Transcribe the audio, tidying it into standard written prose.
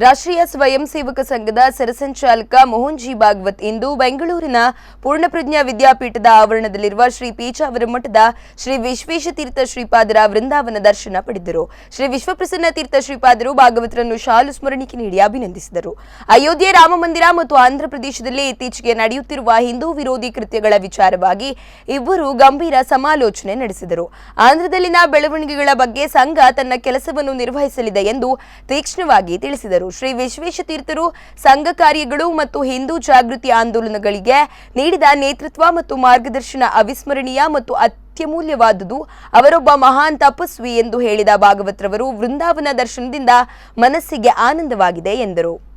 ರಾಷ್ಟ್ರೀಯ ಸ್ವಯಂ ಸೇವಕ ಸಂಘದ ಸರಸಂಚಾಲಕ ಮೋಹನ್ ಜಿ ಭಾಗವತ್ ಇಂದು ಬೆಂಗಳೂರಿನ ಪೂರ್ಣಪ್ರಜ್ಞಾ ವಿದ್ಯಾಪೀಠದ ಆವರಣದಲ್ಲಿರುವ ಶ್ರೀ ಪೀಚಾವರ ಮಠದ ಶ್ರೀ ವಿಶ್ವೇಶತೀರ್ಥ ಶ್ರೀಪಾದರ ವೃಂದಾವನ ದರ್ಶನ ಪಡೆದರು. ಶ್ರೀ ವಿಶ್ವಪ್ರಸನ್ನ ತೀರ್ಥ ಶ್ರೀಪಾದರು ಭಾಗವತರನ್ನು ಶಾಲು ಸ್ಮರಣಿಕೆ ನೀಡಿ ಅಭಿನಂದಿಸಿದರು. ಅಯೋಧ್ಯೆ ರಾಮ ಮಂದಿರ ಮತ್ತು ಆಂಧ್ರಪ್ರದೇಶದಲ್ಲಿ ಇತ್ತೀಚೆಗೆ ನಡೆಯುತ್ತಿರುವ ಹಿಂದೂ ವಿರೋಧಿ ಕೃತ್ಯಗಳ ವಿಚಾರವಾಗಿ ಇಬ್ಬರು ಗಂಭೀರ ಸಮಾಲೋಚನೆ ನಡೆಸಿದರು. ಆಂಧ್ರದಲ್ಲಿನ ಬೆಳವಣಿಗೆಗಳ ಬಗ್ಗೆ ಸಂಘ ತನ್ನ ಕೆಲಸವನ್ನು ನಿರ್ವಹಿಸಲಿದೆ ಎಂದು ತೀಕ್ಷ್ಣವಾಗಿ ತಿಳಿಸಿದರು. ಶ್ರೀ ವಿಶ್ವೇಶತೀರ್ಥರು ಸಂಘ ಕಾರ್ಯಗಳು ಮತ್ತು ಹಿಂದೂ ಜಾಗೃತಿ ಆಂದೋಲನಗಳಿಗೆ ನೀಡಿದ ನೇತೃತ್ವ ಮತ್ತು ಮಾರ್ಗದರ್ಶನ ಅವಿಸ್ಮರಣೀಯ ಮತ್ತು ಅತ್ಯಮೂಲ್ಯವಾದುದು. ಅವರೊಬ್ಬ ಮಹಾನ್ ತಪಸ್ವಿ ಎಂದು ಹೇಳಿದ ಭಾಗವತರವರು ವೃಂದಾವನ ದರ್ಶನದಿಂದ ಮನಸ್ಸಿಗೆ ಆನಂದವಾಗಿದೆ ಎಂದರು.